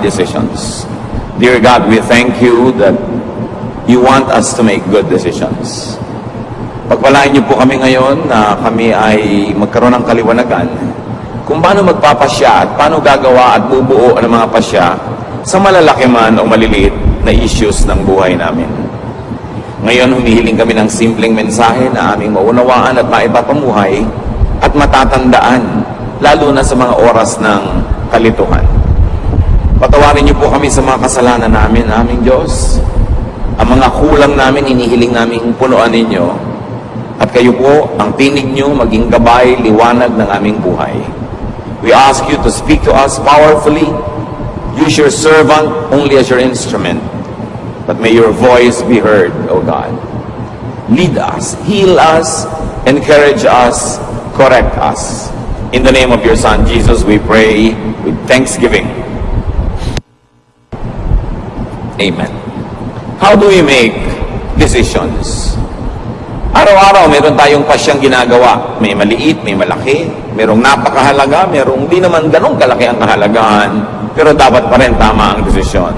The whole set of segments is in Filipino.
decisions. Dear God, we thank you that you want us to make good decisions. Pagpalain niyo po kami ngayon na kami ay magkaroon ng kaliwanagan kung paano magpapasya at paano gagawa at bubuo ng mga pasya sa malalaki man o maliliit na issues ng buhay namin. Ngayon, humihiling kami ng simpleng mensahe na aming maunawaan at maipapamuhay at matatandaan, lalo na sa mga oras ng kalituhan. Patawarin niyo po kami sa mga kasalanan namin, aming Diyos. Ang mga kulang namin, inihiling namin punuan ninyo. At kayo po, ang tinig niyo maging gabay, liwanag ng aming buhay. We ask you to speak to us powerfully. Use your servant only as your instrument. But may your voice be heard, O God. Lead us, heal us, encourage us, correct us. In the name of your Son, Jesus, we pray with thanksgiving. Amen. How do we make decisions? Araw-araw, meron tayong pasyang ginagawa. May maliit, may malaki. Merong napakahalaga, merong di naman ganong kalaki ang kahalagahan. Pero dapat pa rin tama ang desisyon.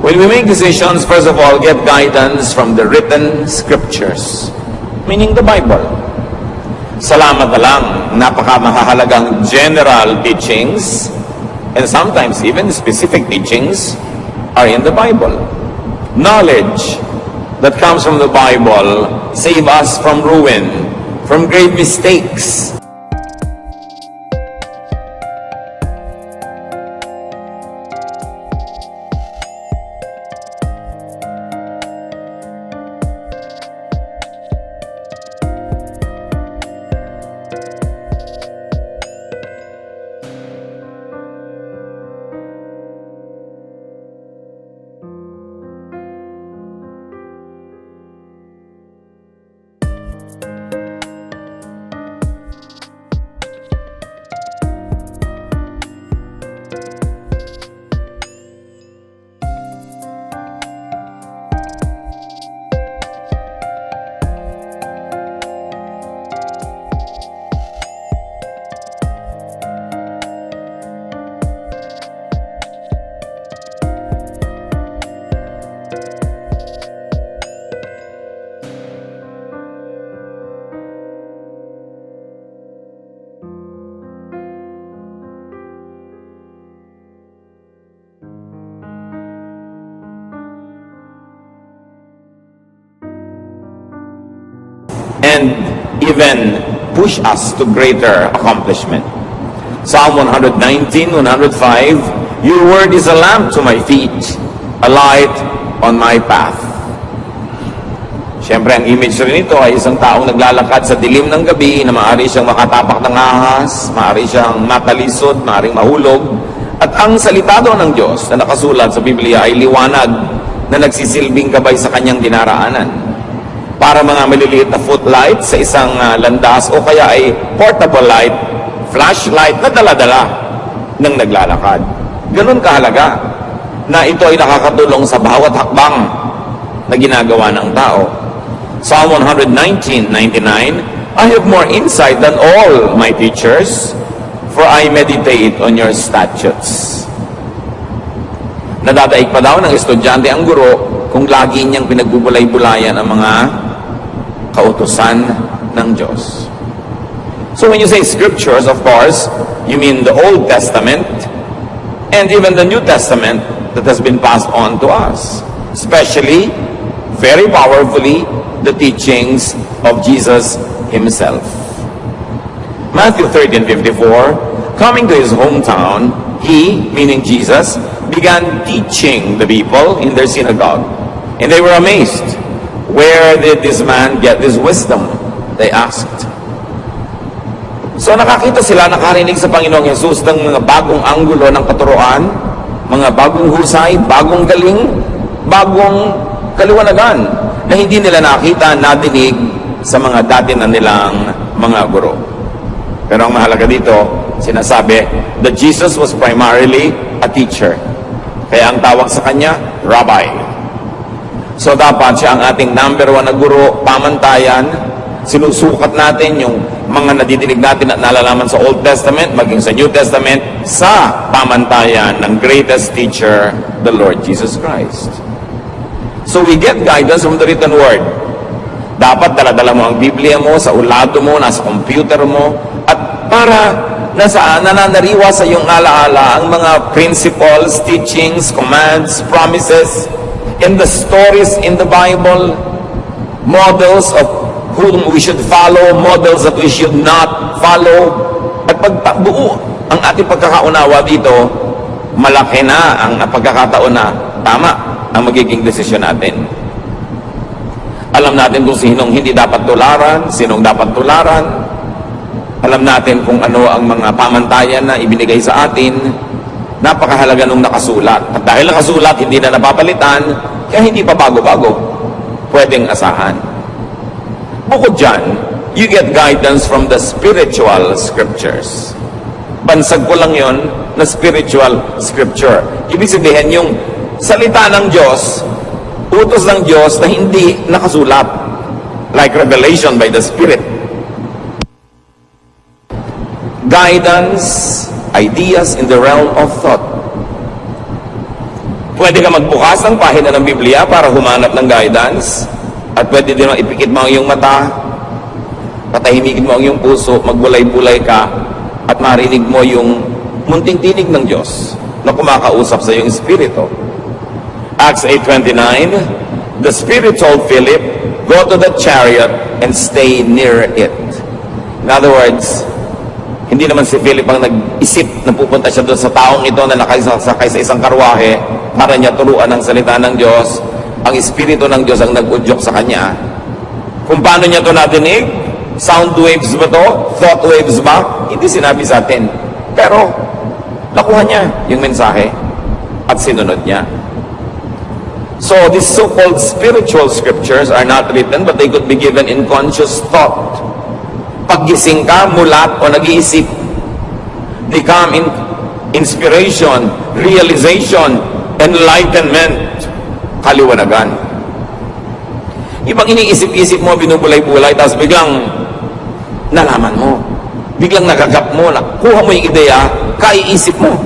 When we make decisions, first of all, get guidance from the written scriptures, meaning the Bible. Salamat na lang, napakamahalagang general teachings, and sometimes even specific teachings, are in the Bible. Knowledge that comes from the Bible save us from ruin, from great mistakes. And even push us to greater accomplishment. Psalm 119, 105, your word is a lamp to my feet, a light on my path. Siyempre, ang image rin ito ay isang taong naglalakad sa dilim ng gabi na maaari siyang makatapak ng ahas, maaari siyang matalisod, maaaring mahulog. At ang salita daw ng Diyos na nakasulat sa Biblia ay liwanag na nagsisilbing gabay sa kanyang dinaraanan. Para mga maliliit na footlight sa isang landas o kaya ay portable light, flashlight na dala-dala ng naglalakad. Ganun kahalaga na ito ay nakakatulong sa bawat hakbang na ginagawa ng tao. Psalm 119:99, I have more insight than all my teachers, for I meditate on your statutes. Nadadaig pa daw ng estudyante ang guro kung lagi niyang pinagbubulay-bulayan ang mga kautusan ng Diyos. So when you say scriptures, of course, you mean the Old Testament and even the New Testament that has been passed on to us. Especially, very powerfully, the teachings of Jesus Himself. Matthew 13:54, coming to His hometown, He, meaning Jesus, began teaching the people in their synagogue. And they were amazed. Where did this man get this wisdom? They asked. So nakakita sila, nakarinig sa Panginoong Jesus ng mga bagong anggulo ng katuruan, mga bagong husay, bagong galing, bagong kaliwanagan na hindi nila nakita, nadinig sa mga dati na nilang mga guro. Pero ang mahalaga dito, sinasabi that Jesus was primarily a teacher. Kaya ang tawag sa kanya, Rabbi. So dapat siya ang ating number one na guro, pamantayan. Sinusukat natin yung mga nadidinig natin at nalalaman sa Old Testament, maging sa New Testament, sa pamantayan ng greatest teacher, the Lord Jesus Christ. So we get guidance from the written word. Dapat dala-dala mo ang Biblia mo, sa ulado mo, nasa computer mo, at para nananariwa sa iyong alaala ang mga principles, teachings, commands, promises, and the stories in the Bible, models of whom we should follow, models that we should not follow. At pagbuo ang ating pagkakaunawa dito, malaki na ang pagkakataon na tama ang magiging desisyon natin. Alam natin kung sinong hindi dapat tularan, sinong dapat tularan. Alam natin kung ano ang mga pamantayan na ibinigay sa atin. Napakahalaga nung nakasulat. At dahil nakasulat, hindi na napapalitan, kaya hindi pa bago-bago. Pwedeng asahan. Bukod dyan, you get guidance from the spiritual scriptures. Bansag ko lang yon na spiritual scripture. Ibig sabihin yung salita ng Diyos, utos ng Diyos na hindi nakasulat. Like revelation by the Spirit. Guidance, ideas in the realm of thought. Pwede ka magbukas ng pahina ng Biblia para humanap ng guidance. At pwede din ipikit mo ang iyong mata, patahimikin mo ang iyong puso, magbulay-bulay ka, at marinig mo yung munting tinig ng Diyos na kumakausap sa iyong espiritu. Acts 8:29, the Spirit told Philip, go to the chariot and stay near it. In other words, hindi naman si Philip ang nag-isip na pupunta siya doon sa taong ito na nakasakay sa isang karwahe para niya turuan ang salita ng Diyos. Ang Espiritu ng Diyos ang nag-udyok sa kanya. Kung paano niya ito nadinig? Sound waves ba to? Thought waves ba? Hindi sinabi sa atin. Pero, nakuha niya yung mensahe at sinunod niya. So, these so-called spiritual scriptures are not written, but they could be given in conscious thought. Paggising ka, mulat o nag-iisip, they come in inspiration, realization, enlightenment, kaliwanagan. Ibang iniisip-isip mo, binubulay-bulay, tapos biglang nalaman mo. Biglang nagagap mo, kuha mo yung ideya, kaiisip mo.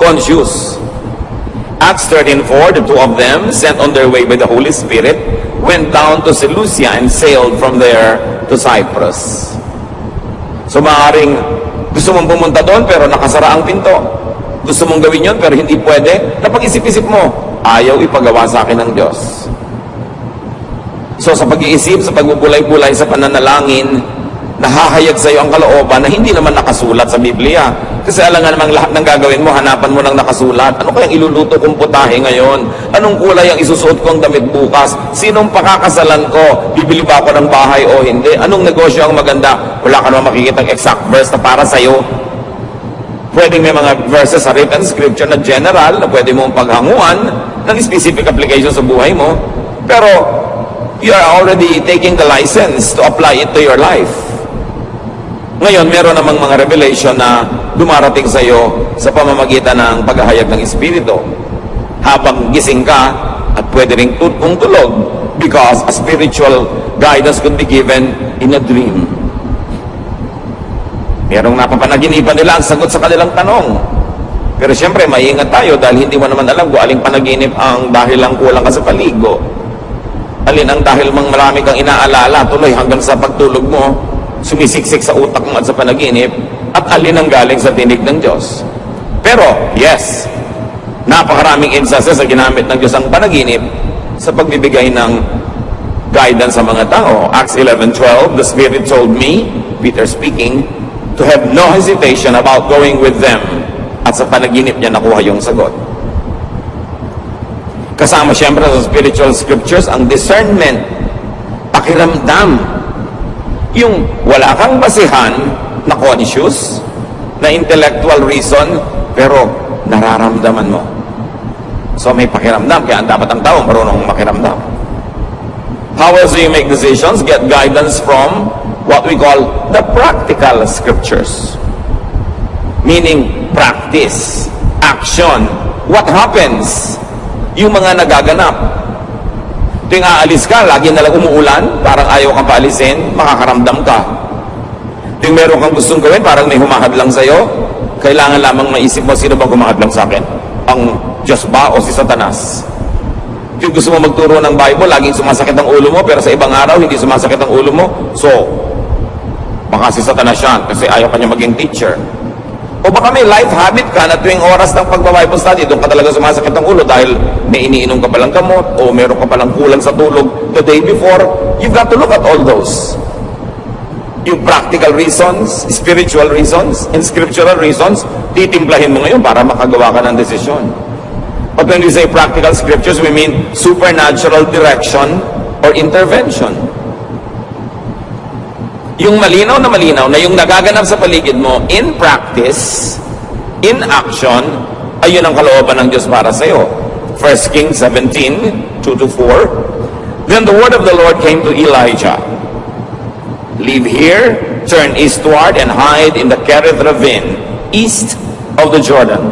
Conscious. Acts 13:4, the two of them, sent on their way by the Holy Spirit, went down to Seleucia and sailed from there to Cyprus. So maaaring gusto mong pumunta doon pero nakasara ang pinto. Gusto mong gawin yun pero hindi pwede. Napag-isip-isip mo, ayaw ipagawa sa akin ng Diyos. So sa pag-iisip, sa pagbubulay-bulay, sa pananalangin, nahahayag sa iyo ang kalooban na hindi naman nakasulat sa Biblia. Kasi alam nga namang lahat ng gagawin mo, hanapan mo ng nakasulat. Ano kayang iluluto kong putahe ngayon? Anong kulay ang isusuot kong damit bukas? Sinong pakakasalan ko? Bibili ba ako ng bahay o hindi? Anong negosyo ang maganda? Wala ka naman makikitang exact verse na para sa'yo. Pwedeng may mga verses sa written scripture na general na pwede mong paghanguan ng specific application sa buhay mo. Pero you are already taking the license to apply it to your life. Ngayon, meron namang mga revelation na dumarating sa iyo sa pamamagitan ng paghahayag ng Espiritu. Habang gising ka, at pwede rin kung tulog, because a spiritual guidance could be given in a dream. Merong napapanaginipan nila ang sagot sa kanilang tanong. Pero siyempre, maingat tayo dahil hindi mo naman alam kung aling panaginip ang dahil lang kulang ka sa paligo. Alin ang dahil mang marami kang inaalala tuloy hanggang sa pagtulog mo, sumisiksik sa utak mo at sa panaginip, at alin ang galing sa tinig ng Diyos. Pero, yes, napakaraming instances na ginamit ng Diyos ang panaginip sa pagbibigay ng guidance sa mga tao. Acts 11:12, the Spirit told me, Peter speaking, to have no hesitation about going with them. At sa panaginip niya nakuha yung sagot. Kasama siyempre sa spiritual scriptures ang discernment, pakiramdam, yung wala kang basihan na conscious, na intellectual reason, pero nararamdaman mo. So may pakiramdam, kaya dapat ang tao marunong makiramdam. How else do you make decisions? Get guidance from what we call the practical scriptures. Meaning, practice, action, what happens, yung mga nagaganap. Tuwing aalis ka, lagi nalang umuulan, parang ayaw kang paalisin, makakaramdam ka. Yung meron kang gustong gawin, parang may humahadlang sa'yo, kailangan lamang maisip mo, sino bang humahadlang sa akin? Ang Diyos ba o si Satanas? Yung gusto mo magturo ng Bible, laging sumasakit ang ulo mo, pero sa ibang araw, hindi sumasakit ang ulo mo. So, baka si Satanas yan, kasi ayaw ka niya maging teacher. O baka may life habit ka na tuwing oras ng pagbabible study, doon ka talaga sumasakit ang ulo dahil may iniinom ka palang gamot o meron ka palang kulang sa tulog the day before. You've got to look at all those. Yung practical reasons, spiritual reasons, and scriptural reasons, titimplahin mo ngayon para makagawa ka ng desisyon. But when we say practical scriptures, we mean supernatural direction or intervention. Yung malinaw na yung nagaganap sa paligid mo, in practice, in action, ayun ang kalooban ng Diyos para sa iyo. 1 Kings 17, 2-4. Then the word of the Lord came to Elijah. Leave here, turn eastward, and hide in the Kerith ravine, east of the Jordan.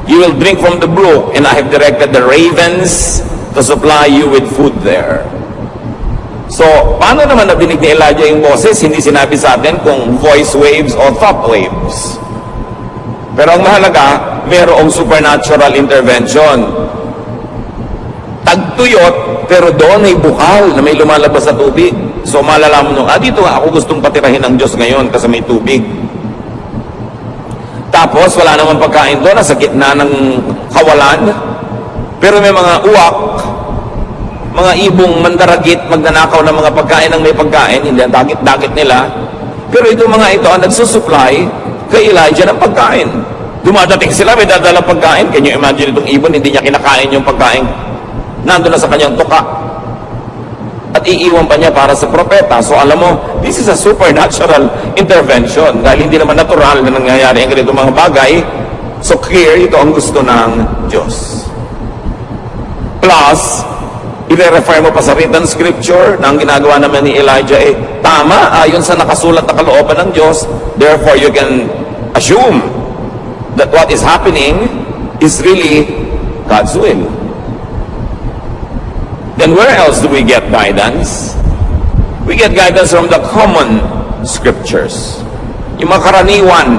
You will drink from the brook, and I have directed the ravens to supply you with food there. So, paano naman nabinig ni Elijah yung boses? Hindi sinabi sa atin kung voice waves o thought waves. Pero ang mahalaga, mayroong supernatural intervention. Tagtuyot, pero doon ay bukal na may lumalabas sa tubig. So, malalaman nyo, dito ako gustong patirahin ng Diyos ngayon kasi may tubig. Tapos, wala naman pagkain doon, nasa gitna ng kawalan. Pero may mga uwak, mga ibong mandaragit, magnanakaw ng mga pagkain ng may pagkain, hindi ang dagit-dagit nila. Pero ito mga ito ang nagsusupply kay Elijah ng pagkain. Dumadating sila, may dadala pagkain. Can you imagine itong ibon, hindi niya kinakain yung pagkain. Nandun na sa kanyang tuka. At iiwan pa niya para sa propeta. So alam mo, this is a supernatural intervention. Dahil hindi naman natural na nangyayari ang ganito mga bagay. So clear, ito ang gusto ng Diyos. Plus, i-refer mo pa sa written scripture na ang ginagawa naman ni Elijah tama, ayon sa nakasulat na kalooban ng Diyos. Therefore, you can assume that what is happening is really God's will. Then where else do we get guidance? We get guidance from the common scriptures. Yung mga karaniwan,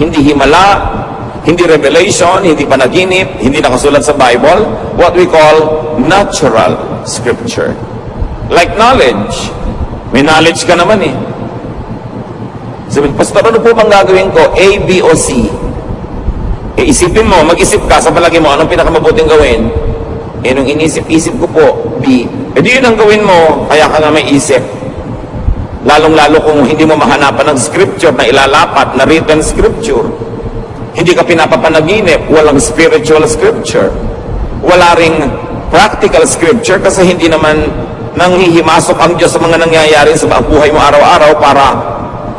hindi himala, hindi revelation, hindi panaginip, hindi nakasulat sa Bible, what we call natural scripture. Like knowledge. May knowledge ka naman eh. Sabi, Pastor, ano po bang gagawin ko? A, B, o C? Isipin mo, mag-isip ka, sa palagi mo, anong pinakamabuting gawin? Nung inisip-isip ko po, B. Di yun ang gawin mo, kaya ka nga may isip. Lalong-lalo kung hindi mo mahanapan ng scripture na ilalapat, na written scripture. Hindi ka pinapapanaginip, walang spiritual scripture. Wala ring practical scripture kasi hindi naman nanghihimasok ang Diyos sa mga nangyayari sa buhay mo araw-araw para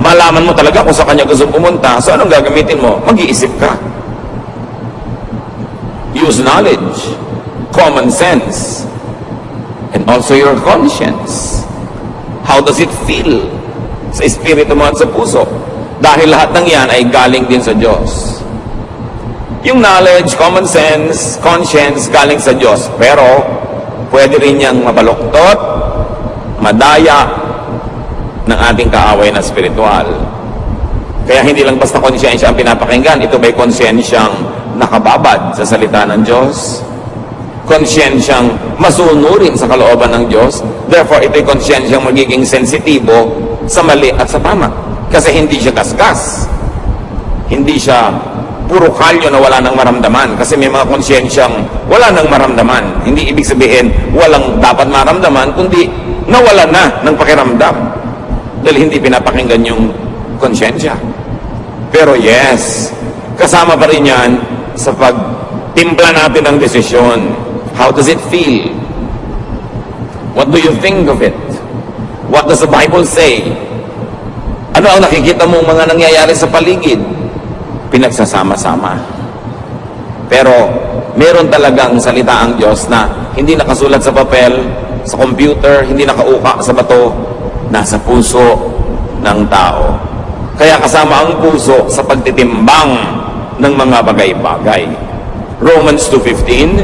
malaman mo talaga kung sa Kanya gusto pumunta. So anong gagamitin mo? Mag-iisip ka. Use knowledge, common sense, and also your conscience. How does it feel sa espiritu mo at sa puso? Dahil lahat ng yan ay galing din sa Diyos. Yung knowledge, common sense, conscience, galing sa Diyos. Pero, pwede rin niyang mabaluktot, madaya ng ating kaaway na spiritual. Kaya hindi lang basta konsyensya ang pinapakinggan. Ito ba'y konsyensyang nakababad sa salita ng Diyos? Konsyensyang masunurin sa kalooban ng Diyos? Therefore, ito'y konsyensyang magiging sensitibo sa mali at sa tama. Kasi hindi siya gasgas. Hindi siya puro kalyo na wala nang maramdaman. Kasi may mga konsyensyang wala nang maramdaman. Hindi ibig sabihin walang dapat maramdaman, kundi nawala na ng pakiramdam. Dahil hindi pinapakinggan yung konsyensya. Pero yes, kasama pa rin yan sa pagtimpla natin ng desisyon. How does it feel? What do you think of it? What does the Bible say? Ano ang nakikita mong mga nangyayari sa paligid? Pinagsasama-sama. Pero meron talagang salita ang Diyos na hindi nakasulat sa papel, sa computer, hindi nakauka sa bato, nasa puso ng tao. Kaya kasama ang puso sa pagtitimbang ng mga bagay-bagay. Romans 2:15,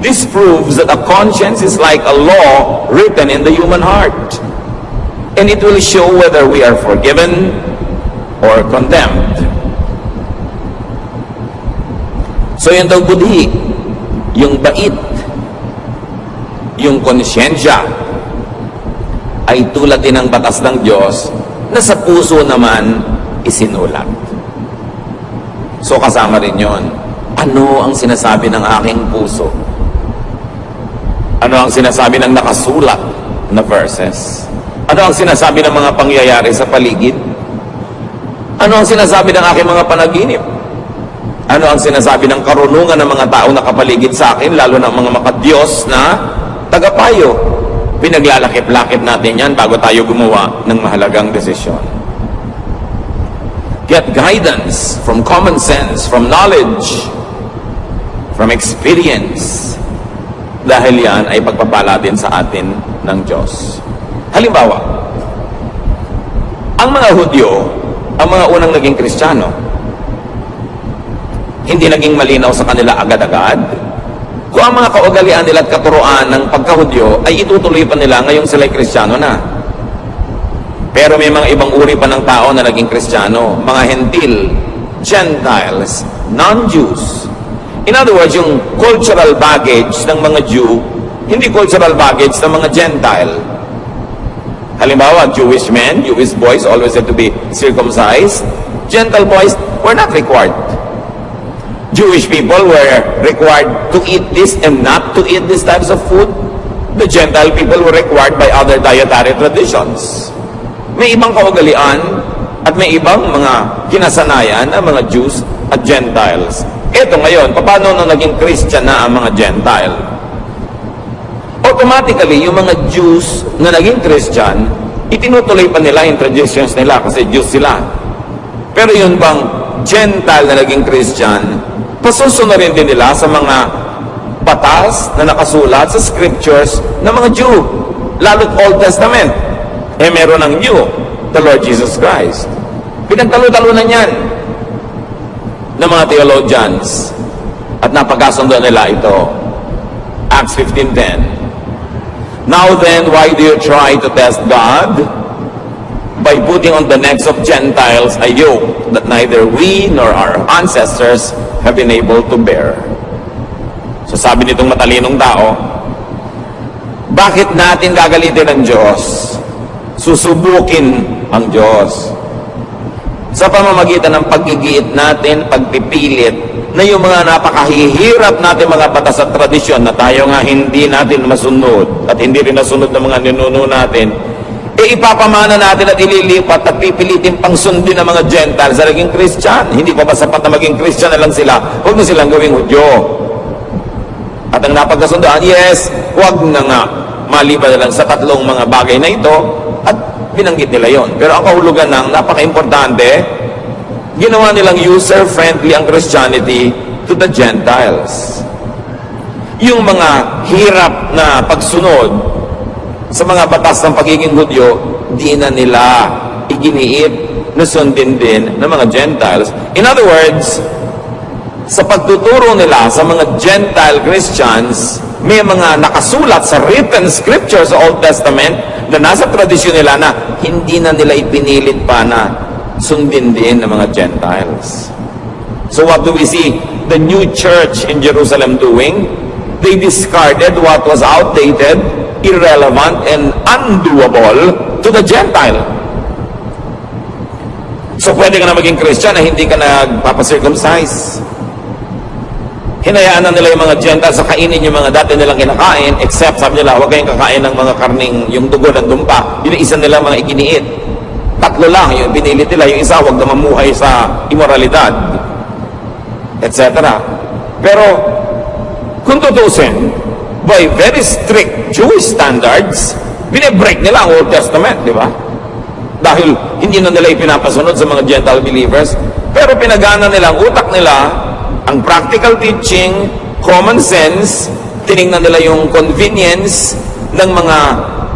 this proves that a conscience is like a law written in the human heart. And it will show whether we are forgiven or condemned. So yun daw budhi, yung bait, yung konsyensya, ay tulad din ng batas ng Diyos na sa puso naman isinulat. So kasama rin yun. Ano ang sinasabi ng aking puso? Ano ang sinasabi ng nakasulat na verses? Ano ang sinasabi ng mga pangyayari sa paligid? Ano ang sinasabi ng aking mga panaginip? Ano ang sinasabi ng karunungan ng mga tao nakapaligid sa akin, lalo ng mga makadiyos na tagapayo? Pinaglalakip-lakip natin yan bago tayo gumawa ng mahalagang desisyon. Get guidance from common sense, from knowledge, from experience. Dahil yan ay pagpapala din sa atin ng Diyos. Halimbawa, ang mga Hudyo, ang mga unang naging Kristiyano, hindi naging malinaw sa kanila agad-agad kung ang mga kaugalian nila at katuruan ng pagka-Hudyo ay itutuloy pa nila ngayong sila'y Kristiyano na. Pero may mga ibang uri pa ng tao na naging Kristiyano, mga Hentil, Gentiles, non-Jews. In other words, yung cultural baggage ng mga Jew, hindi cultural baggage ng mga Gentile. Halimbawa, Jewish men, Jewish boys always had to be circumcised. Gentile boys were not required. Jewish people were required to eat this and not to eat these types of food. The Gentile people were required by other dietary traditions. May ibang kaugalian at may ibang mga kinasanayan ng mga Jews at Gentiles. Ito ngayon, paano na naging Christian na ang mga Gentile? Automatically, yung mga Jews na naging Christian, itinutuloy pa nila yung traditions nila kasi Jews sila. Pero yun bang Gentile na naging Christian, pasusunod din nila sa mga batas na nakasulat sa scriptures ng mga Jew, lalo't Old Testament. Eh meron ng New, the Lord Jesus Christ. Pinagtalo-talunan yan ng mga theologians at napagkasundo nila ito. Acts 15:10. Now then, why do you try to test God? By putting on the necks of Gentiles a yoke that neither we nor our ancestors have been able to bear. So sabi nitong matalinong tao, bakit natin gagalitin ang Diyos? Susubukin ang Diyos sa pamamagitan ng paggigiit natin, pagpipilit na yung mga napakahihirap natin mga batas at tradisyon na tayo nga hindi natin masunod at hindi rin nasunod ng mga ninuno natin, e ipapamana natin at ililipat at pipilitin pang sundin ng mga Gentiles sa naging Christian. Hindi pa ba sapat na maging Christian na lang sila? Huwag na silang gawing Hudyo. At ang napagkasundoan, yes, huwag na nga. Maliban na lang sa tatlong mga bagay na ito at binanggit nila yon. Pero ang kahulugan ng napaka-importante, ginawa nilang user-friendly ang Christianity to the Gentiles. Yung mga hirap na pagsunod sa mga batas ng pagiging Hudyo, di na nila iginiit na sundin din ng mga Gentiles. In other words, sa pagtuturo nila sa mga Gentile Christians, may mga nakasulat sa written scriptures sa Old Testament na nasa tradisyon nila na hindi na nila ipinilit pa na sundin din ng mga Gentiles. So what do we see the new church in Jerusalem doing? They discarded what was outdated, irrelevant, and undoable to the Gentile. So pwede ka na maging Christian na hindi ka nagpapacircumcise. Hinayaan na nila yung mga Gentiles sa kainin yung mga dati nilang kinakain, except sabi nila, huwag kayong kakain ng mga karning, yung dugo ng dumpa. Yun isa nila mga iginiit. Tatlo lang, yung pinilit nila, yung isa huwag na mamuhay sa immoralidad, etc. Pero, kung tutusin, by very strict Jewish standards, binibreak nila ang Old Testament, di ba? Dahil hindi na nila ipinapasunod sa mga Gentile believers, pero pinagana nila ang utak nila, ang practical teaching, common sense, tinignan nila yung convenience ng mga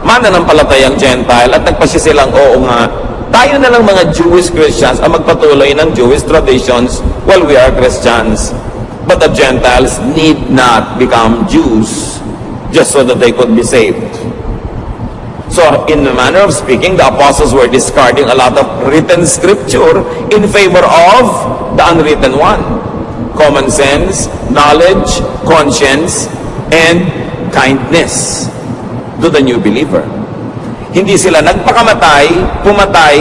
mananampalatayang Gentile at nagpasya silang, oo nga, tayo na lang mga Jewish Christians ang magpatuloy ng Jewish traditions while we are Christians. But the Gentiles need not become Jews just so that they could be saved. So, in the manner of speaking, the apostles were discarding a lot of written scripture in favor of the unwritten one. Common sense, knowledge, conscience, and kindness to the new believer. Hindi sila pumatay,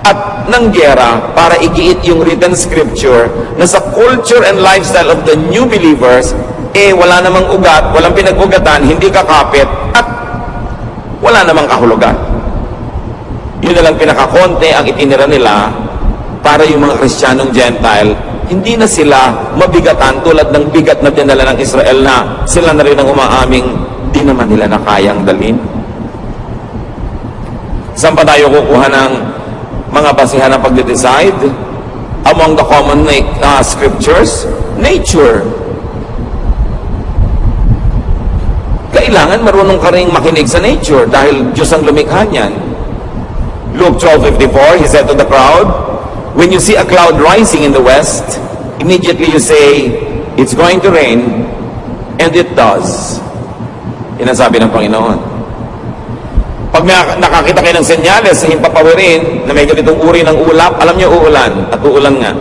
at nanggera para igiit yung written scripture na sa culture and lifestyle of the new believers, wala namang ugat, walang pinag-ugatan, hindi kakapit, at wala namang kahulugan. Yun na lang pinakakonte ang itinira nila para yung mga Kristiyanong Gentile, hindi na sila mabigatan tulad ng bigat na dinala ng Israel na sila na rin ang umaaming di naman nila na kayang dalhin. Saan pa tayo kukuha ng mga basihan ng pagde-decide? Among the common scriptures, nature. Kailangan marunong ka rin makinig sa nature dahil Diyos ang lumikha niyan. Luke 12:54, he said to the crowd, when you see a cloud rising in the west, immediately you say, it's going to rain, and it does. Yan ang sabi ng Panginoon. Pag nakakita kayo ng senyales sa himpapawirin na may ganitong uri ng ulap, alam niyo uulan, at uulan nga.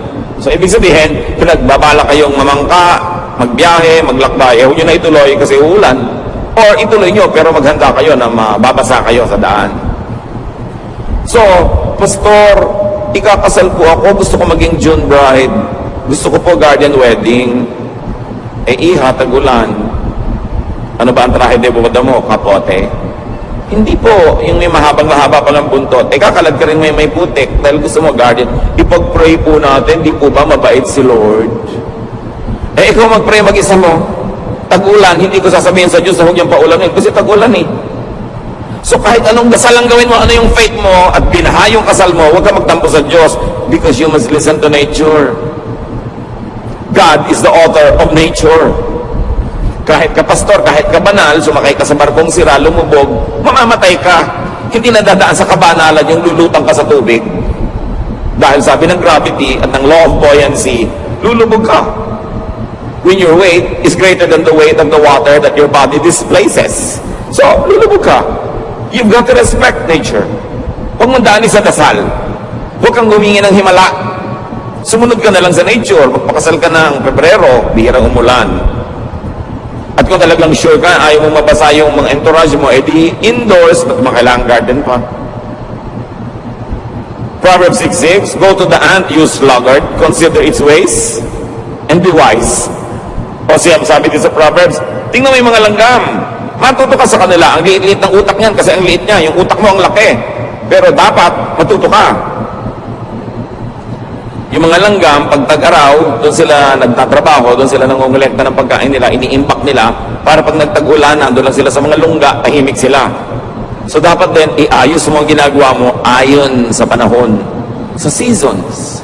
So ibig sabihin, pinagbabala kayong mamangka, magbiyahe, maglakbay, huwag nyo na ituloy kasi uulan. Or ituloy nyo pero maghanda kayo na mababasa kayo sa daan. So, Pastor, ikakasal po ako, gusto ko maging June bride, gusto ko po guardian wedding, iha, tagulan. Ano ba ang trahe de boda mo? Kapote. Hindi po, yung may mahaba pa ng buntot. Kakalad ka rin may putik dahil gusto mo guardian. Ipag-pray po natin, di po ba mabait si Lord? Ikaw mag-pray mag-isa mo. Tag-ulan, hindi ko sasabihin sa Diyos na huwag niyang paulanin kasi tag-ulan eh. So kahit anong dasal ang gawin mo, ano yung faith mo at binaha yung kasal mo, huwag ka magtampo sa Diyos because you must listen to nature. God is the author of nature. Kahit ka pastor, kahit ka banal, sumakay ka sa barkong sira, lumubog, mamamatay ka. Hindi na dadaan sa kabanalan yung lulutang ka sa tubig. Dahil sabi ng gravity at ng law of buoyancy, lulubog ka. When your weight is greater than the weight of the water that your body displaces. So, lulubog ka. You've got to respect nature. Huwag mong daanin sa dasal. Huwag kang humingi ng himala. Sumunod ka na lang sa nature. Magpakasal ka ng Pebrero, bihirang umulan. At kung talagang sure ka, ayaw mong mabasa yung mga entourage mo, edi indoors, ba't makailangang garden pa? Proverbs 6:6, go to the ant, you sluggard, consider its ways, and be wise. O siya, sabi din sa Proverbs, tingnan mo yung mga langgam. Matuto ka sa kanila. Ang liit-liit ng utak niyan kasi ang liit niya. Yung utak mo ang laki. Pero dapat matuto ka. Yung mga langgam, pag tag-araw, doon sila nagtatrabaho, doon sila nangongolekta ng pagkain nila, ini-impact nila, para pag nagtag-ulan, nandun lang sila sa mga lungga, tahimik sila. So dapat din, iayos mo ang ginagawa mo ayon sa panahon, sa seasons.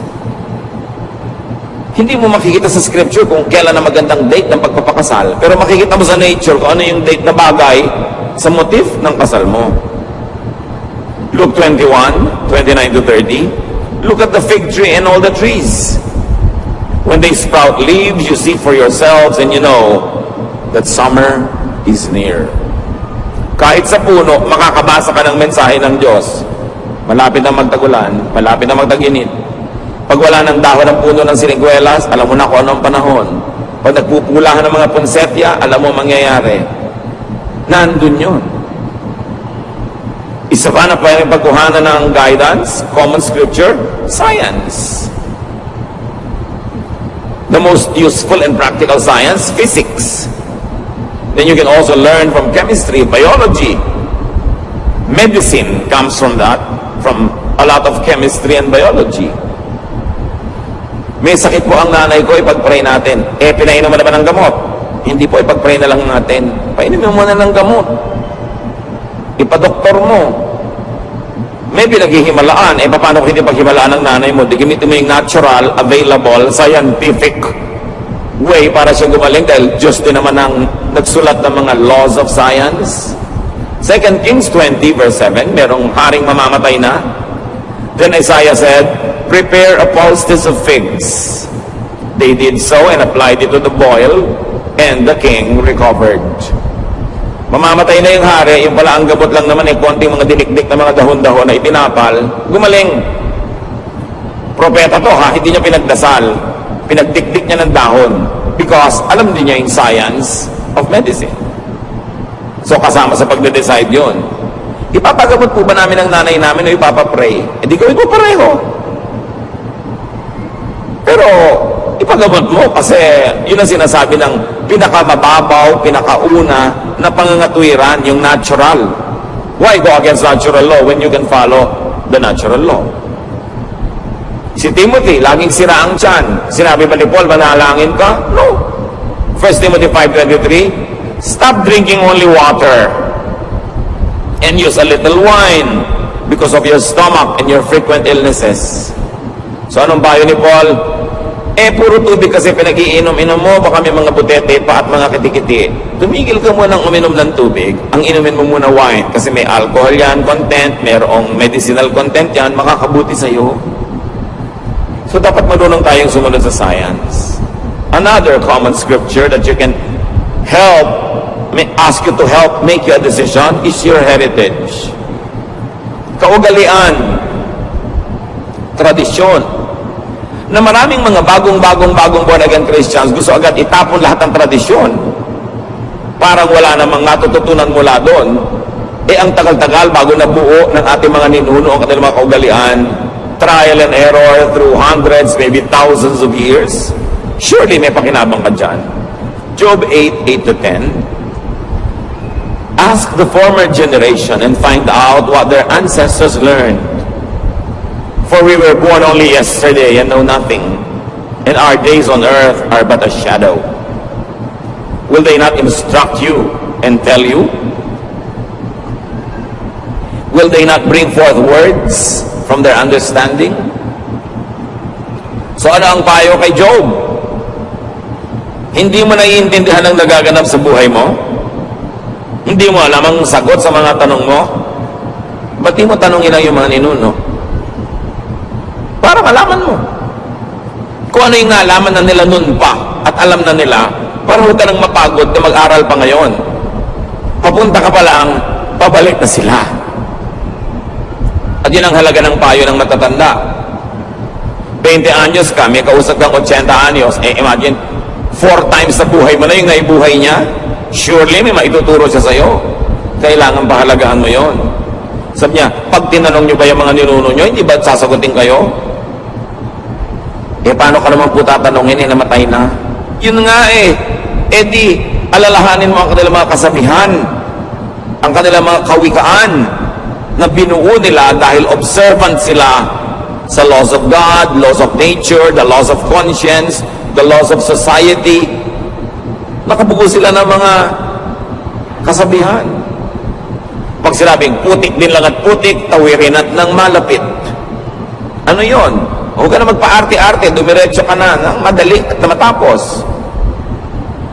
Hindi mo makikita sa scripture kung kailan na magandang date ng pagpapakasal, pero makikita mo sa nature kung ano yung date na bagay sa motif ng kasal mo. Luke 21:29-30, look at the fig tree and all the trees. When they sprout leaves, you see for yourselves and you know that summer is near. Kahit sa puno, makakabasa ka ng mensahe ng Diyos. Malapit na magtagulan, malapit na magtaginit. Pag wala ng dahon ng puno ng siniguelas, alam mo na kung anong panahon. Pag nagpupulahan ng mga ponsetya, alam mo mangyayari. Nandun yun. Isa pa na pwedeng pagkuhanan ng guidance, common scripture, science. The most useful and practical science, physics. Then you can also learn from chemistry, biology. Medicine comes from that, from a lot of chemistry and biology. May sakit po ang nanay ko, ipag-pray natin. Pinainom mo naman ng gamot. Hindi po, ipag-pray na lang natin. Painumin mo na ng gamot. Ipadoktor mo. May pinaghihimalaan. Paano kung hindi paghimalaan ng nanay mo? Di gamitin mo yung natural, available, scientific way para siya gumaling dahil Diyos din naman ang nagsulat ng mga laws of science. 2 Kings 20:7, merong haring mamamatay na. Then Isaiah said, prepare a poultice of figs. They did so and applied it to the boil, and the king recovered. Mamamatay na yung hari, yung pala ang gabot lang naman konting mga dinikdik na mga dahon-dahon na itinapal, gumaling. Propeta to ha, hindi niya pinagdasal. Pinagdikdik niya ng dahon. Because alam din niya yung science of medicine. So kasama sa pagde-decide yun. Ipapagamot po ba namin ang nanay namin o ipapapray? Eh di gawin ko pareho. Pero ipagamot mo kasi yun ang sinasabi ng pinakamababaw, pinakauna na pangangatwiran, yung natural. Why go against natural law when you can follow the natural law? Si Timothy, laging sira ang tiyan. Sinabi ba ni Paul, manalangin ka? No. 1 Timothy 5:23, stop drinking only water and use a little wine because of your stomach and your frequent illnesses. So anong payo ni Paul? Puro tubig kasi pinag-iinom-inom mo, baka may mga butete pa at mga kitikiti. Tumigil ka muna ng uminom ng tubig. Ang inumin mo muna wine kasi may alcohol yan, content, mayroong medicinal content yan, makakabuti sa'yo. So dapat marunong tayong sumunod sa science. Another common scripture that you can ask you to help make your decision is your heritage. Kaugalian, tradisyon, na maraming mga bagong born again Christians gusto agad itapon lahat ng tradisyon. Parang wala namang natututunan mula doon. Ang tagal-tagal bago nabuo ng ating mga ninuno ang kanilang mga kaugalian, trial and error through hundreds, maybe thousands of years. Surely may pakinabang ka dyan. Job 8:8-10. Ask the former generation and find out what their ancestors learned. For we were born only yesterday and know nothing, and our days on earth are but a shadow. Will they not instruct you and tell you? Will they not bring forth words from their understanding? So ano ang payo kay Job? Hindi mo naiintindihan ang nagaganap sa buhay mo? Hindi mo alam ang sagot sa mga tanong mo? Ba't di mo tanongin lang yung mga ninuno? Para malaman mo. Kung ano yung naalaman na nila nun pa at alam na nila, para huwag ka nang mapagod na mag-aral pa ngayon. Papunta ka pa lang, pabalik na sila. At yun ang halaga ng payo ng matatanda. 20 anyos ka, may kausap kang 80 anyos, imagine, 4 times sa buhay mo na yung naibuhay niya, surely may maituturo siya sa'yo. Kailangan pahalagahan mo yon. Sabi niya, pag tinanong niyo ba yung mga ninuno niyo, hindi ba sasagutin kayo? Paano ka naman po tatanungin, namatay na? Yun nga di, alalahanin mo ang kanilang mga kasabihan, ang kanilang mga kawikaan, na binuo nila dahil observant sila sa laws of God, laws of nature, the laws of conscience, the laws of society. Nakabuo sila ng mga kasabihan. Pag sinabing putik din lang at putik, tawirin at ng malapit. Ano yon? Huwag ka na magpa-arte-arte, dumiretso ka na ng madali at na matapos.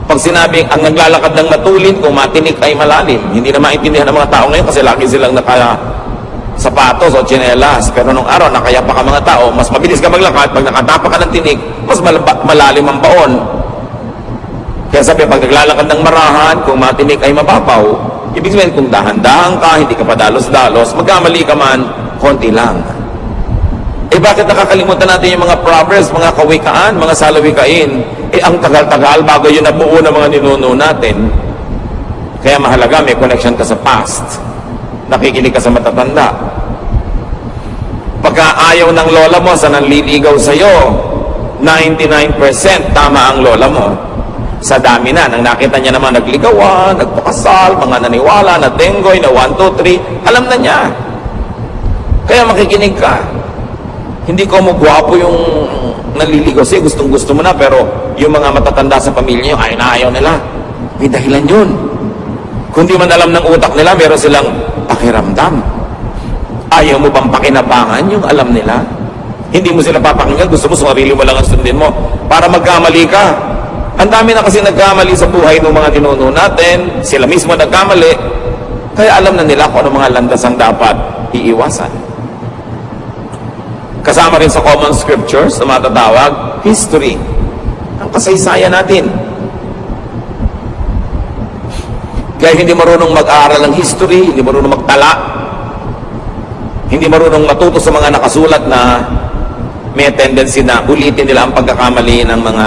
Pag sinabing ang naglalakad ng matulin, kung matinik ay malalim, hindi na maintindihan ng mga tao ngayon kasi lagi silang sapatos o tsinelas. Pero nung araw, nakayapa ka mga tao, mas mabilis ka maglakad, pag nakatapa ka ng tinik, mas malalim ang baon. Kaya sabi, pag naglalakad ng marahan, kung matinik ay mababaw, ibig sabihin, kung dahan-dahan ka, hindi ka pa dalos-dalos, magkamali ka man, konti lang. Bakit nakakalimutan natin yung mga proverbs, mga kawikaan, mga salawikain? Ang tagal-tagal bago yun nabuo ng mga ninuno natin. Kaya mahalaga, may connection ka sa past. Nakikinig ka sa matatanda. Pagka ayaw ng lola mo sa nanliligaw sa'yo, 99% tama ang lola mo. Sa dami na, nang nakita niya naman nagligawan, nagpakasal, mga naniwala, na tenggoy, na 1, 2, 3, alam na niya. Kaya makikinig ka. Hindi ko mo gwapo yung naliligaw sa'yo, gustong-gusto mo na, pero yung mga matatanda sa pamilya nyo, ayaw nila. May dahilan yun. Kung di man alam ng utak nila, meron silang pakiramdam. Ayaw mo bang pakinabangan yung alam nila? Hindi mo sila papakinggan, gusto mo sarili mo lang ang sundin mo para magkamali ka. Ang dami na kasi nagkamali sa buhay ng mga ninuno natin, sila mismo nagkamali, kaya alam na nila kung ano mga landas ang dapat iiwasan. Kasama rin sa common scriptures na matatawag, history. Ang kasaysayan natin. Kaya hindi marunong mag-aaral ng history, hindi marunong magtala, hindi marunong matuto sa mga nakasulat na may tendency na ulitin nila ang pagkakamali ng mga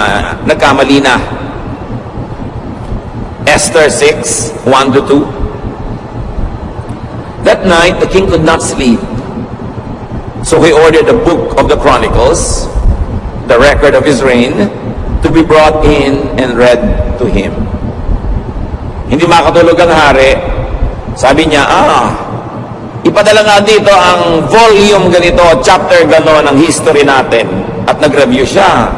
nagkamali na. Esther 6, 1-2. That night, the king could not sleep. So he ordered the book of the Chronicles, the record of his reign, to be brought in and read to him. Hindi makatulog ang hari. Sabi niya, ipadala nga dito ang volume ganito, chapter gano'n ng history natin. At nag-review siya.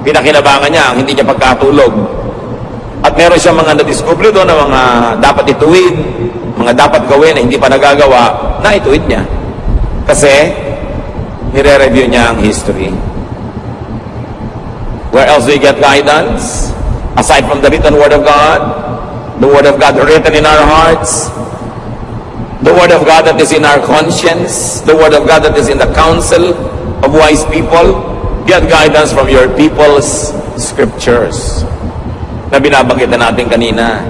Pinakinabangan niya ang hindi niya pagkatulog. At meron siya mga nadiskubre doon na mga dapat ituwid, mga dapat gawin na hindi pa nagagawa, na ituwid niya. Kasi, nire-review niya ang history. Where else do you get guidance? Aside from the written Word of God, the Word of God written in our hearts, the Word of God that is in our conscience, the Word of God that is in the counsel of wise people, get guidance from your people's scriptures. Na binabanggit na natin kanina,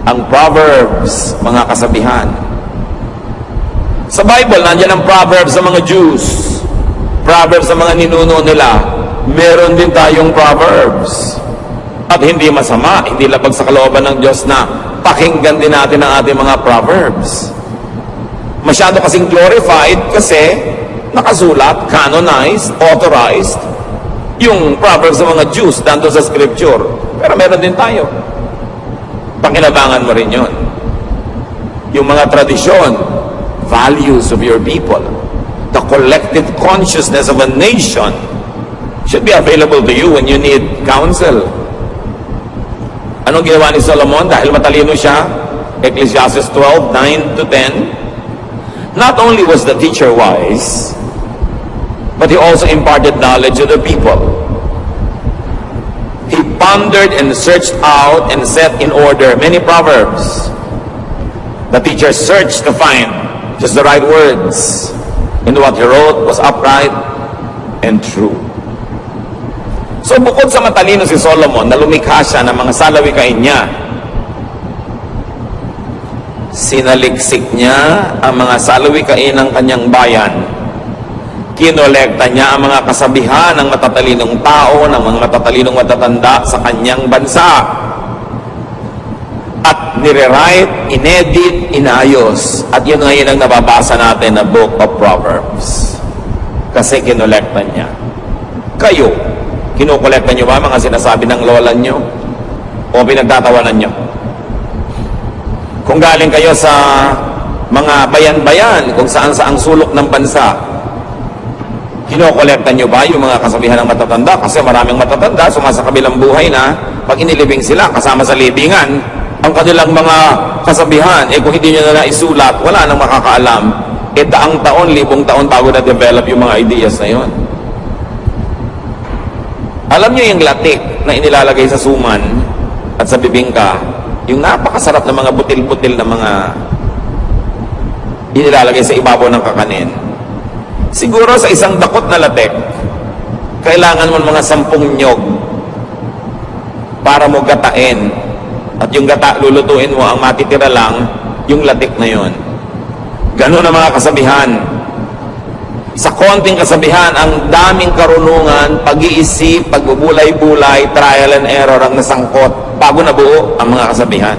ang Proverbs, mga kasabihan. Sa Bible, nandiyan ang Proverbs sa mga Jews, Proverbs sa mga ninuno nila, meron din tayong Proverbs. At hindi masama, hindi labag sa kalooban ng Diyos na pakinggan din natin ang ating mga Proverbs. Masyado kasing glorified kasi nakasulat, canonized, authorized, yung Proverbs sa mga Jews dito sa Scripture. Pero meron din tayo. Pakinabangan mo rin yun. Yung mga tradisyon, values of your people, the collective consciousness of a nation should be available to you when you need counsel. Anong ginawa ni Solomon? Dahil matalino siya, Ecclesiastes 12, 9-10, not only was the teacher wise, but he also imparted knowledge to the people. He pondered and searched out and set in order many proverbs. The teacher searched to find just the right words, and what he wrote was upright and true. So bukod sa matalino si Solomon na lumikha siya ng mga salawikain niya, sinaliksik niya ang mga salawikain ng kanyang bayan. Kinolekta niya ang mga kasabihan ng matatalinong tao, ng mga matatalinong matatanda sa kanyang bansa. At nire-write, inedit, inayos. At yun ngayon ang nababasa natin na Book of Proverbs. Kasi kinolekta niya. Kayo, kinukolekta nyo ba mga sinasabi ng lola nyo? O pinagtatawanan nyo? Kung galing kayo sa mga bayan-bayan, kung saan-saang sulok ng bansa, kinokolekta nyo ba yung mga kasabihan ng matatanda? Kasi maraming matatanda, sumasakabilang buhay na, pag inilibing sila, kasama sa libingan, ang kanilang mga kasabihan, kung hindi nyo na naisulat, wala nang makakaalam. Daang taon, libong taon bago na-develop yung mga ideas na yun. Alam niyo yung latik na inilalagay sa suman at sa bibingka, yung napakasarap na mga butil-butil na mga inilalagay sa ibabaw ng kakanin. Siguro sa isang dakot na latik, kailangan mo mga 10 nyog para mo gatain. At yung gata, lulutuin mo, ang matitira lang, yung latik na yon. Ganun ang mga kasabihan. Sa konting kasabihan, ang daming karunungan, pag-iisip, pagbubulay-bulay, trial and error ang nasangkot bago nabuo ang mga kasabihan.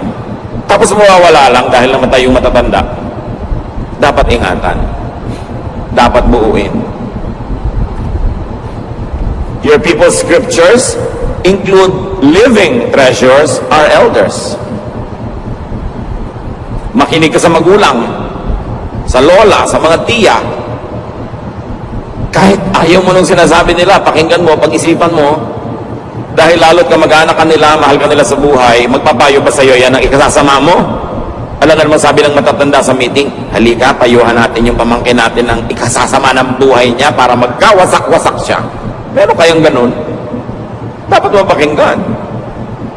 Tapos mawawala lang dahil namatay yung matatanda. Dapat ingatan. Dapat buuin. Your people's scriptures include living treasures, our elders. Makinig ka sa magulang, sa lola, sa mga tiya. Kahit ayaw mo nung sinasabi nila, pakinggan mo, pag-isipan mo, dahil lalo't kamag-anak ka nila, mahal ka nila sa buhay, magpapayo ba sa'yo yan ang ikasasama mo? Alam naman sabi ng matatanda sa meeting, halika, payuhan natin yung pamangkin natin ng ikasasama ng buhay niya para magkawasak-wasak siya. Meron kayang ganun? Dapat mo pakinggan.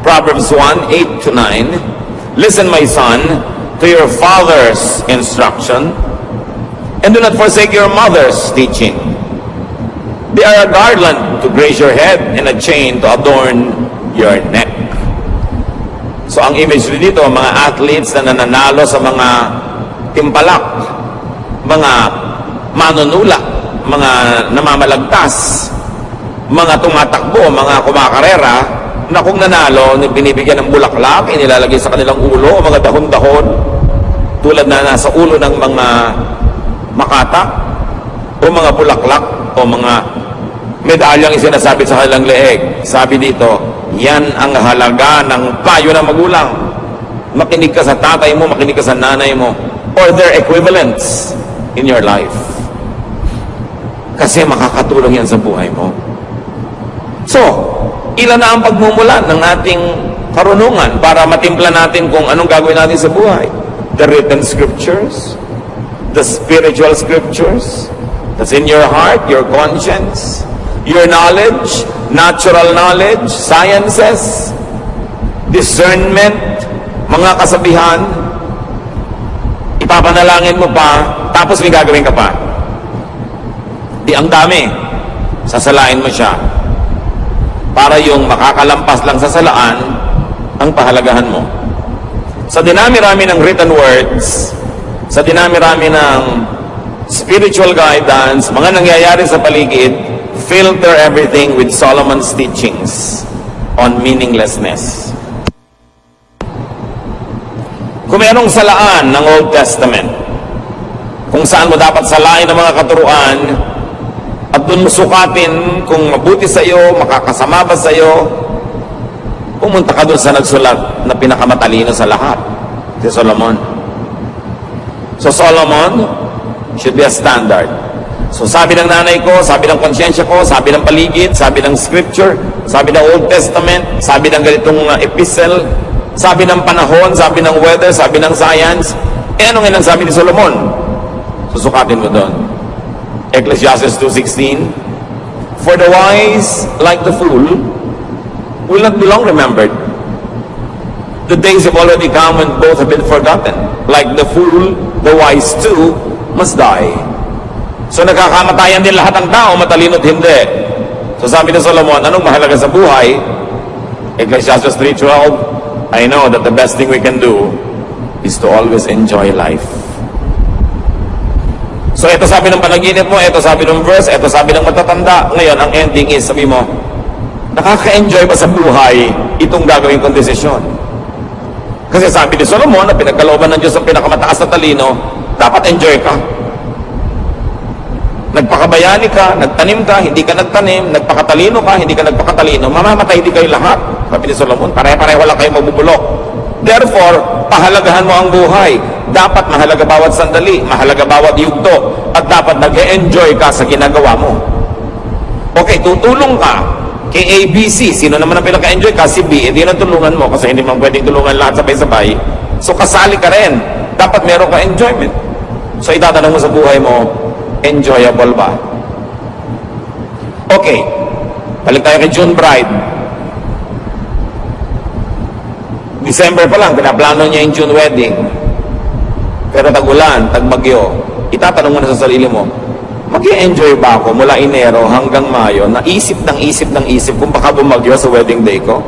Proverbs 1, 8-9, Listen, my son, to your father's instruction, and do not forsake your mother's teaching. They are a garland to grace your head and a chain to adorn your neck. So So ang imagery dito, mga athletes na nananalo sa mga timpalak, mga manunula, mga namamalagtas, mga tumatakbo, mga kumakarera, na kung nanalo, binibigyan ng bulaklak, inilalagay sa kanilang ulo, mga dahon-dahon, tulad na nasa ulo ng mga makata, o mga bulaklak, o mga medalyang isinasabi sa kanilang leeg. Sabi dito, yan ang halaga ng payo ng magulang. Makinig ka sa tatay mo, makinig ka sa nanay mo, or their equivalents in your life. Kasi makakatulong yan sa buhay mo. So, ilan na ang pagmumulan ng ating karunungan para matimpla natin kung anong gagawin natin sa buhay. The written scriptures, the spiritual scriptures, that's in your heart, your conscience, your knowledge, natural knowledge, sciences, discernment, mga kasabihan, ipapanalangin mo pa, tapos may gagawin ka pa. Di ang dami, sasalain mo siya. Para yung makakalampas lang sa salaan, ang pahalagahan mo. Sa dinami-rami ng written words, sa dinami-rami ng spiritual guidance, mga nangyayari sa paligid, filter everything with Solomon's teachings on meaninglessness. Kung mayroong salaan ng Old Testament, kung saan mo dapat salain ang mga katuruan, at doon mo sukatin kung mabuti sa iyo, makakasama ba sa iyo, pumunta ka doon sa nagsulat na pinakamatalino sa lahat, si Solomon. So Solomon should be a standard. So sabi ng nanay ko, sabi ng konsyensya ko, sabi ng paligid, sabi ng scripture, sabi ng Old Testament, sabi ng ganitong epistle, sabi ng panahon, sabi ng weather, sabi ng science, ano nga sabi ni Solomon? Susukatin mo doon. Ecclesiastes 2:16, for the wise, like the fool, will not be long remembered. The days have already come when both have been forgotten. Like the fool, the wise too must die. So nagkakamatayan din lahat ng tao, matalino't hindi. So sabi ni Solomon, anong mahalaga sa buhay? Ecclesiastes 3:12, I know that the best thing we can do is to always enjoy life. So ito sabi ng panaginip mo, ito sabi ng verse, ito sabi ng matatanda. Ngayon, ang ending is, sabi mo, nakaka-enjoy ba sa buhay itong gagawin kong desisyon? Kasi sabi ni Solomon na pinagkalooban ng Diyos ang pinakamataas na talino, dapat enjoy ka. Nagpakabayani ka, nagtanim ka, hindi ka nagtanim, nagpakatalino ka, hindi ka nagpakatalino, mamamatay di kayo lahat. Sabi ni Solomon, pare-pareho lang kayo mabubulok. Therefore, pahalagahan mo ang buhay. Dapat mahalaga bawat sandali, mahalaga bawat yugto, at dapat nag-enjoy ka sa ginagawa mo. Okay, tutulong ka kay ABC. Sino naman ang pinaka-enjoy ka? Si B. Hindi na tulungan mo kasi hindi man pwedeng tulungan lahat sabay-sabay. So kasali ka rin. Dapat meron ka enjoyment. So itatanong mo sa buhay mo, enjoyable ba? Okay, balik tayo kay June Bride. December pa lang, pinaplano niya yung June wedding. Pero tag-ulan, tag-bagyo, itatanong mo na sa sarili mo, mag-i-enjoy ba ako mula Enero hanggang Mayo na isip kung baka bumagyo sa wedding day ko?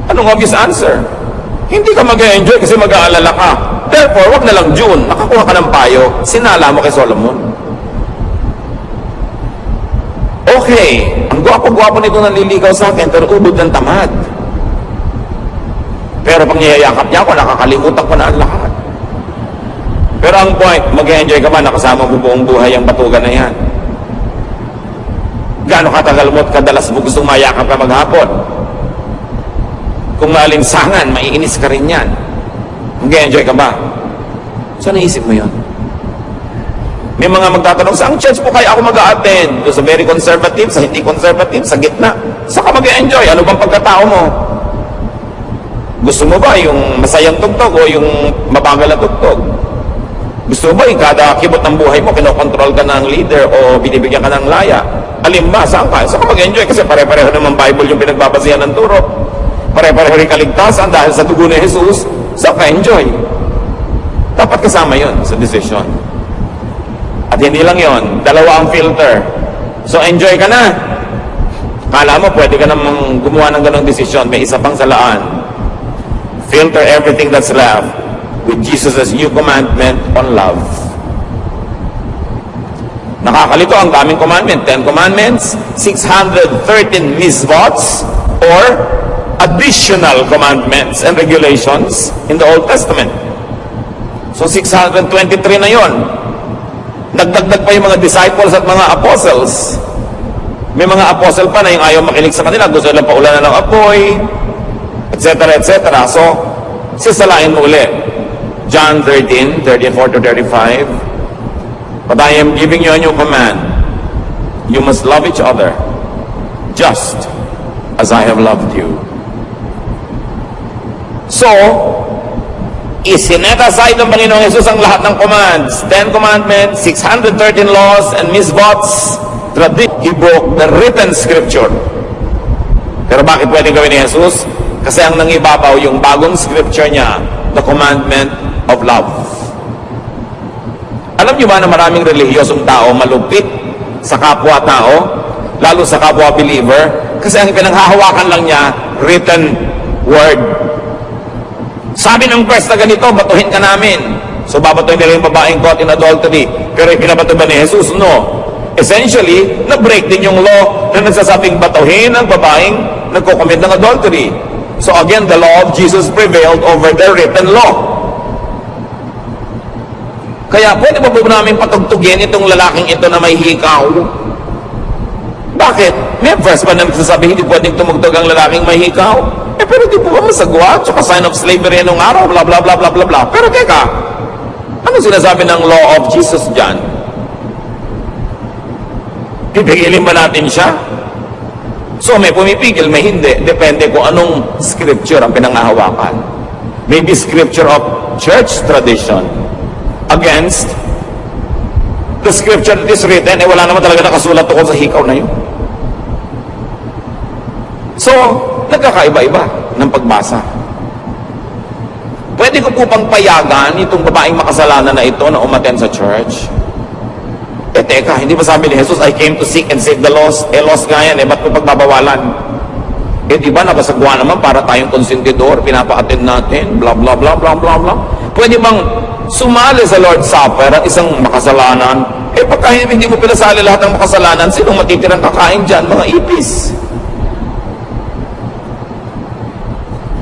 Anong obvious answer? Hindi ka mag-i-enjoy kasi mag-aalala ka. Therefore, wag na lang June, nakakuha ka ng payo, sinala mo kay Solomon. Okay, ang gwapo-gwapo nito nanliligaw sa akin, pero ubod ng tamad. Pero pag niyayakap niya ako, nakakalimutan ko na ang lahat. Pero ang point, mag-enjoy ka ba nakasama mo buong buhay ang batugan na yan? Gaano katagal mo at kadalas mo gustong mayakap ka maghapon? Kung maalinsangan, maiinis ka rin yan. Mag-enjoy ka ba? So naisip mo yun? May mga magtatanong, saang church po kaya ako mag-a-attend? Sa very conservative, sa hindi conservative, sa gitna. Saan ka mag-enjoy? Ano bang pagkatao mo? Gusto mo ba yung masayang tugtog o yung mabagal na tugtog? Gusto mo ba yung kada kibot ng buhay mo, kinokontrol ka ng leader o binibigyan ka ng laya? Alin ba? Saan ka? Saan ka mag-enjoy? Kasi pare-pareho naman Bible yung pinagbabasihan ng turo. Pare-pareho rin kaligtasan dahil sa dugo ni Jesus. Saan ka enjoy? Dapat kasama yon sa decision. At hindi lang yon, dalawa ang filter. So enjoy ka na. Kala mo pwede ka namang gumawa ng ganong desisyon, may isa pang salaan. filter everything that's left with Jesus' new commandment on love. Nakakalito, ang daming commandment. 10 commandments, 613 misvots, or additional commandments and regulations in the Old Testament. So 623 na yon. Nagdagdag pa yung mga disciples at mga apostles. May mga apostle pa na yung ayaw makinig sa kanila, gusto lang paulanan ng apoy, etc. etc. So, sisalain mo uli. John 13, 34 to 35. But I am giving you a new command. You must love each other, just as I have loved you. So, isinet aside ng Panginoong Yesus ang lahat ng commands. 10 commandments, 613 laws, and misvots. He broke the written scripture. Pero bakit pwedeng gawin ni Jesus? Kasi ang nangibabaw yung bagong scripture niya, the commandment of love. Alam niyo ba na maraming relihiyosong tao malupit sa kapwa-tao, lalo sa kapwa-believer, kasi ang pinanghahawakan lang niya, written word. Sabi ng press na ganito, batuhin ka namin. So babatuhin nila yung babaeng caught in adultery. Pero ipinabato ba ni Jesus? No. Essentially, na-break din yung law na nagsasabing batuhin ang babaeng nagko-commit ng adultery. So again, the law of Jesus prevailed over the written law. Kaya pwede ba po namin patugtugin itong lalaking ito na may hikaw? Bakit? May verse pa na nagsasabi hindi pwedeng tumugtog ang lalaking may hikaw? Pero di po ba masagwa? Tsaka sign of slavery nung araw, bla bla bla bla bla bla. Pero teka, ano sinasabi ng law of Jesus dyan? Pipigilin ba natin siya? So may pumipigil, may hindi. Depende kung anong scripture ang pinangahawakan. Maybe scripture of church tradition against the scripture that is written, wala naman talaga nakasulat tungkol sa hikaw na yun. So, nagkakaiba-iba ng pagbasa. Pwede ko po pang payagan itong babaeng makasalanan na ito na umaten sa church? Teka, hindi ba sabi ni Jesus, I came to seek and save the lost? Lost nga yan, ba't ko pagbabawalan? Di ba nakasagwa naman para tayong konsentidor, pinapa-attend natin, blah, blah, blah, blah, blah, blah. Pwede bang sumali sa Lord's Supper ang isang makasalanan? Pagka hindi mo pinasali lahat ng makasalanan, sinong matitirang kakain dyan? Mga ipis.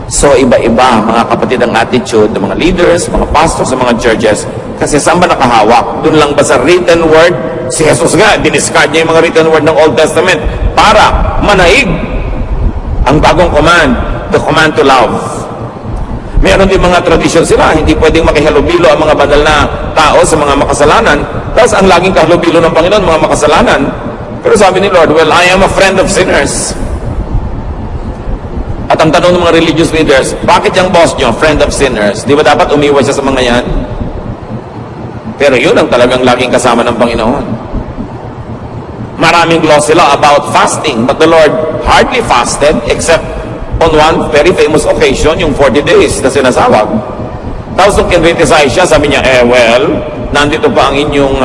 So, iba-iba, mga kapatid, ang attitude ng mga leaders, mga pastors, sa mga churches. Kasi saan ba nakahawak? Doon lang ba sa written word? Si Jesus nga, diniscard niya yung mga written word ng Old Testament para manaig ang bagong command, the command to love. Meron din mga tradisyon sila, hindi pwedeng makihalubilo ang mga banal na tao sa mga makasalanan. Tapos ang laging kahalubilo ng Panginoon, mga makasalanan. Pero sabi ni Lord, well, I am a friend of sinners. At ang tanong ng mga religious leaders, bakit yung boss nyo, friend of sinners? Di ba dapat umiwas siya sa mga yan? Pero yun ang talagang laging kasama ng Panginoon. Maraming law sila about fasting, but the Lord hardly fasted except on one very famous occasion, yung 40 days na sinasawag. Tapos nung kinriticize siya, sabi niya, well, nandito pa ang inyong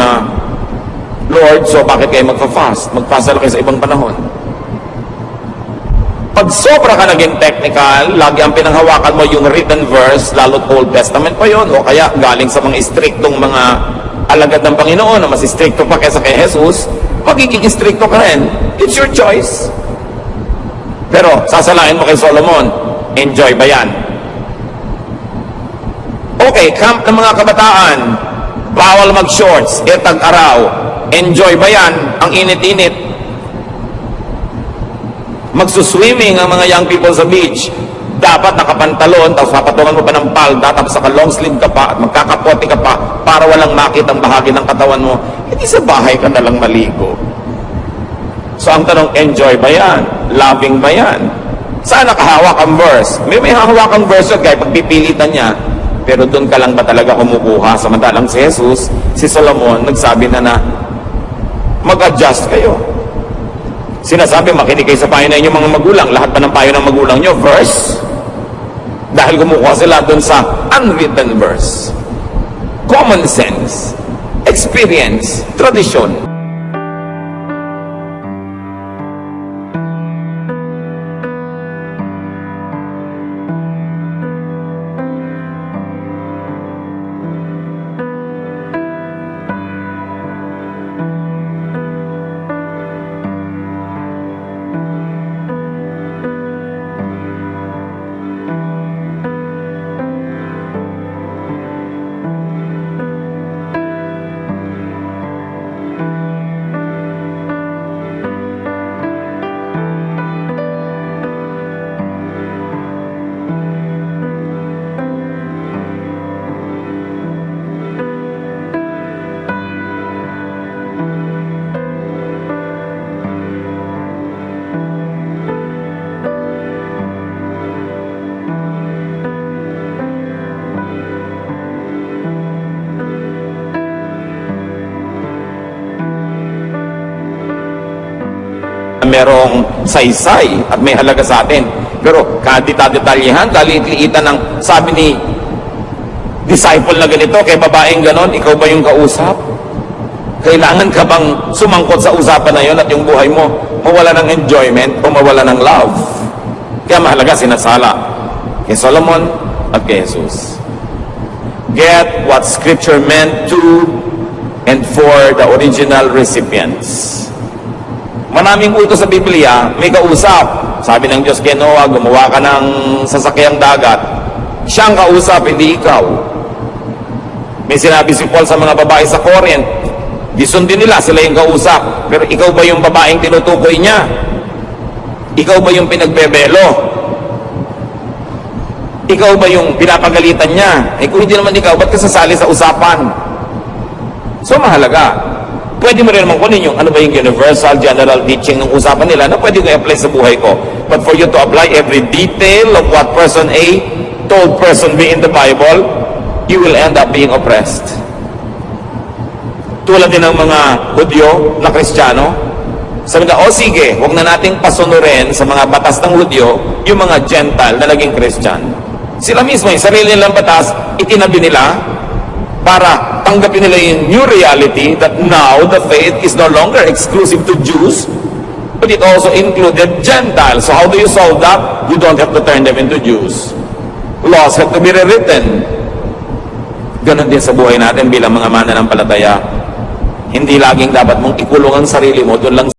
Lord, so bakit kayo magpa-fast? Mag-fast na kayo sa ibang panahon. Pag sobra ka naging technical, lagi ang pinanghawakan mo yung written verse, lalo't Old Testament pa yon, o kaya galing sa mga istriktong mga alagad ng Panginoon na mas istrikto pa kaysa kay Jesus, magiging istrikto ka rin. It's your choice. Pero, sasalain mo kay Solomon, enjoy ba yan? Okay, camp ng mga kabataan, bawal mag-shorts, tag-araw, enjoy ba yan? Ang init-init. Magsuswimming ang mga young people sa beach, dapat nakapantalon, tapos papatungan mo pa ng palda, tapos saka long sleeve ka pa, at magkakapote ka pa, para walang makitang bahagi ng katawan mo. Hindi sa bahay ka nalang maligo. So ang tanong, enjoy ba yan? Loving ba yan? Saan nakahawak ang verse? May hawak ang verse yun, kaya pagpipilitan niya, pero doon ka lang ba talaga kumukuha? Samantalang si Jesus, si Solomon, nagsabi na mag-adjust kayo. Sinasabi, makinig kayo sa payo na inyong mga magulang. Lahat pa ng payo ng magulang nyo, verse. Dahil kumukuha sila doon sa unwritten verse. Common sense, experience, tradition. merong saysay at may halaga sa atin. Pero kadita-detalyehan, kaliit-liitan ng sabi ni disciple na ganito, kay babaeng ganon, ikaw ba yung kausap? Kailangan ka bang sumangkot sa usapan na yon at yung buhay mo mawala ng enjoyment o mawala ng love? Kaya mahalaga sinasala kay Solomon at kay Jesus. Get what Scripture meant to and for the original recipients. Maraming utos sa Biblia, may kausap. Sabi ng Diyos kay Noah, gumawa ka ng sasakyang dagat. Siyang kausap, hindi ikaw. May sinabi si Paul sa mga babae sa Corinth, di sundin nila, sila yung kausap. Pero ikaw ba yung babaeng tinutukoy niya? Ikaw ba yung pinagbebelo? Ikaw ba yung pinapagalitan niya? Eh kung hindi naman ikaw, ba't ka sasali sa usapan? So mahalaga. Pwede mo rin naman kunin yung ano ba yung universal general teaching ng usapan nila na pwede ko i-apply sa buhay ko. But for you to apply every detail of what person A told person B in the Bible, you will end up being oppressed. Tulad din ng mga Hudyo na Kristiyano, sabi na, sige, huwag na nating pasunurin sa mga batas ng Hudyo yung mga Gentile na naging Christian. Sila mismo, yung sarili nilang batas, itinabi nila para tanggapin nila yung new reality that now the faith is no longer exclusive to Jews, but it also included Gentiles. So how do you solve that? You don't have to turn them into Jews. Laws have to be rewritten. Ganon din sa buhay natin bilang mga mananampalataya. Hindi laging dapat mong ikulong ang sarili mo doon lang